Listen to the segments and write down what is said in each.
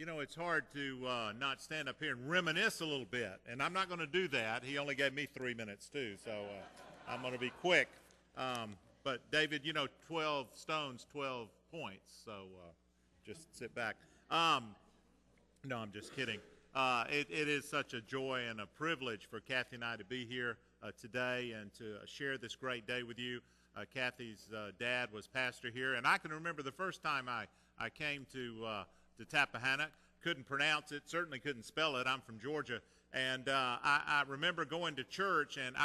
You know, it's hard to not stand up here and reminisce a little bit, and I'm not going to do that. He only gave me 3 minutes, too, so I'm going to be quick. But, David, you know, 12 stones, 12 points, so just sit back. No, I'm just kidding. It is such a joy and a privilege for Kathy and I to be here today and to share this great day with you. Kathy's dad was pastor here, and I can remember the first time I came to Tappahannock. Couldn't pronounce it, certainly couldn't spell it. I'm from Georgia, and I remember going to church, and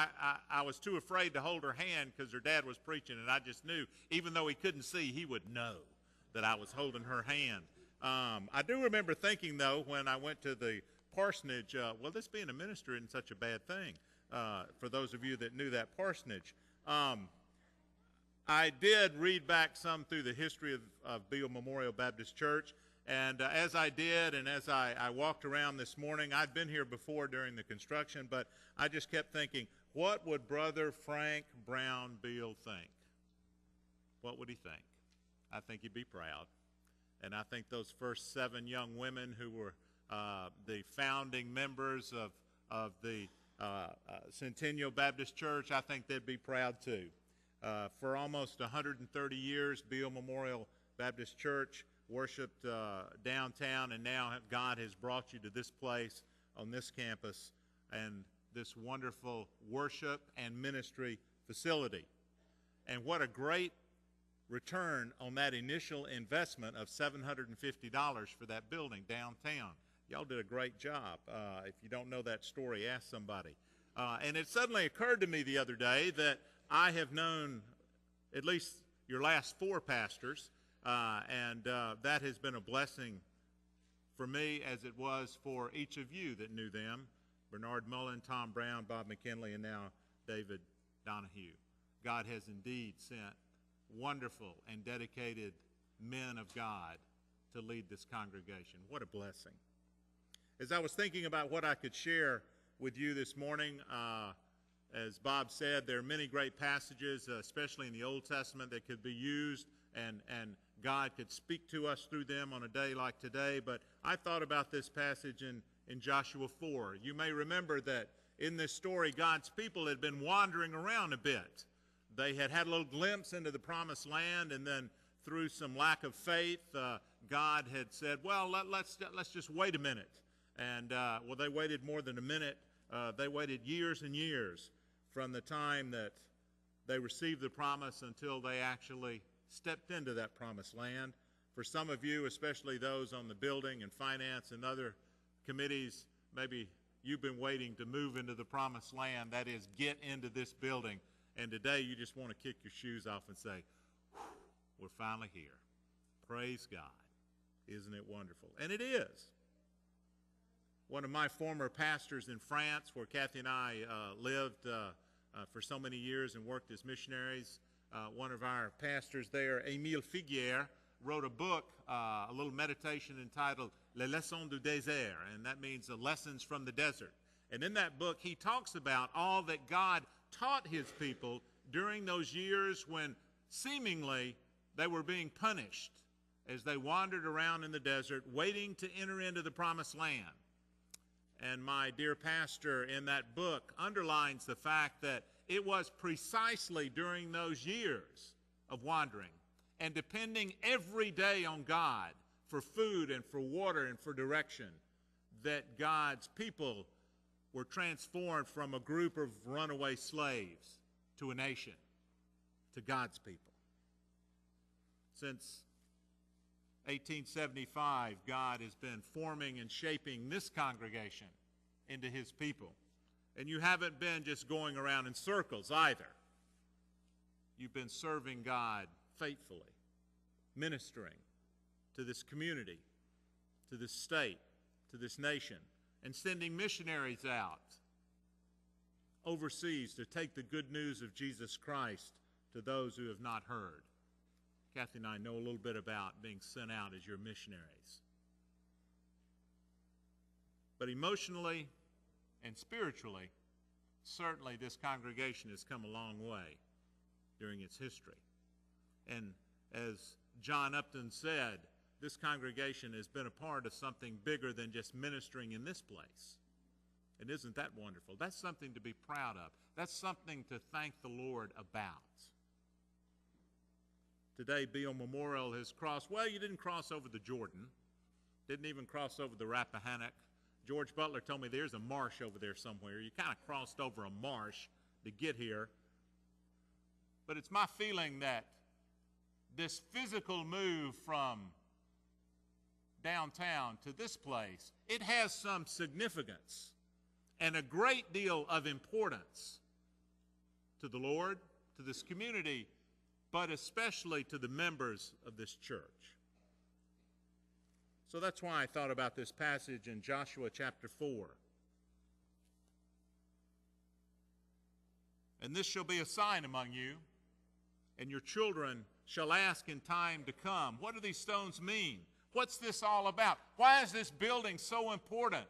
I was too afraid to hold her hand because her dad was preaching, and I just knew, even though he couldn't see, he would know that I was holding her hand. I do remember thinking, though, when I went to the parsonage, well, this being a minister isn't such a bad thing, for those of you that knew that parsonage. I did read back some through the history of Beale Memorial Baptist Church, and as I did, and as I walked around this morning, I'd been here before during the construction, but I just kept thinking, what would Brother Frank Brown Beale think? What would he think? I think he'd be proud. And I think those first 7 young women who were the founding members of the Centennial Baptist Church, I think they'd be proud too. For almost 130 years, Beale Memorial Baptist Church worshiped downtown, and now God has brought you to this place on this campus and this wonderful worship and ministry facility. And what a great return on that initial investment of $750 for that building downtown. Y'all did a great job. If you don't know that story, ask somebody. And it suddenly occurred to me the other day that I have known at least your last 4 pastors, and that has been a blessing for me as it was for each of you that knew them. Bernard Mullen, Tom Brown, Bob McKinley, and now David Donahue. God has indeed sent wonderful and dedicated men of God to lead this congregation. What a blessing. As I was thinking about what I could share with you this morning, as Bob said, there are many great passages, especially in the Old Testament, that could be used and God could speak to us through them on a day like today. But I thought about this passage in Joshua 4. You may remember that in this story, God's people had been wandering around a bit. They had had a little glimpse into the promised land, and then through some lack of faith, God had said, well, let's just wait a minute. And, well, they waited more than a minute. They waited years and years from the time that they received the promise until they actually stepped into that promised land. For some of you, especially those on the building and finance and other committees, maybe you've been waiting to move into the promised land, that is, get into this building. And today you just want to kick your shoes off and say, we're finally here. Praise God. Isn't it wonderful? And it is. One of my former pastors in France, where Kathy and I lived for so many years and worked as missionaries, one of our pastors there, Émile Figuier, wrote a book, a little meditation entitled Les Leçons du Désert, and that means the lessons from the desert. And in that book, he talks about all that God taught his people during those years when seemingly they were being punished as they wandered around in the desert waiting to enter into the promised land. And my dear pastor in that book underlines the fact that it was precisely during those years of wandering and depending every day on God for food and for water and for direction that God's people were transformed from a group of runaway slaves to a nation, to God's people. Since 1875, God has been forming and shaping this congregation into his people. And you haven't been just going around in circles either. You've been serving God faithfully, ministering to this community, to this state, to this nation, and sending missionaries out overseas to take the good news of Jesus Christ to those who have not heard. Kathy and I know a little bit about being sent out as your missionaries. But emotionally and spiritually, certainly this congregation has come a long way during its history. And as John Upton said, this congregation has been a part of something bigger than just ministering in this place. And isn't that wonderful? That's something to be proud of. That's something to thank the Lord about. Today, Beale Memorial has crossed, well, you didn't cross over the Jordan. Didn't even cross over the Rappahannock. George Butler told me there's a marsh over there somewhere. You kind of crossed over a marsh to get here. But it's my feeling that this physical move from downtown to this place, it has some significance and a great deal of importance to the Lord, to this community, but especially to the members of this church. So that's why I thought about this passage in Joshua chapter 4. And this shall be a sign among you, and your children shall ask in time to come, what do these stones mean? What's this all about? Why is this building so important?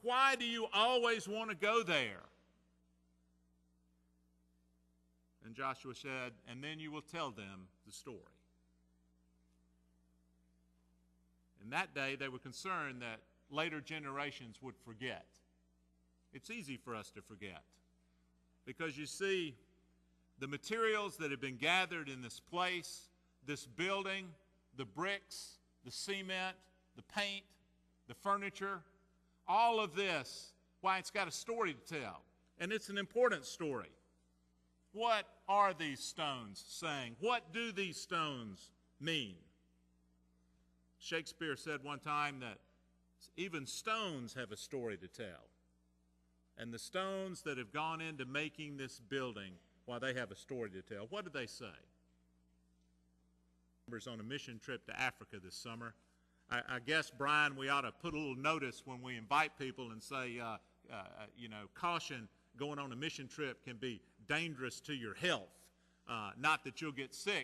Why do you always want to go there? And Joshua said, and then you will tell them the story. In that day, they were concerned that later generations would forget. It's easy for us to forget because you see, the materials that have been gathered in this place, this building, the bricks, the cement, the paint, the furniture, all of this, why, it's got a story to tell, and it's an important story. What are these stones saying? What do these stones mean? Shakespeare said one time that even stones have a story to tell, and the stones that have gone into making this building, why, they have a story to tell. What do they say? On a mission trip to Africa this summer. I guess, Brian, we ought to put a little notice when we invite people and say, caution, going on a mission trip can be dangerous to your health. Not that you'll get sick,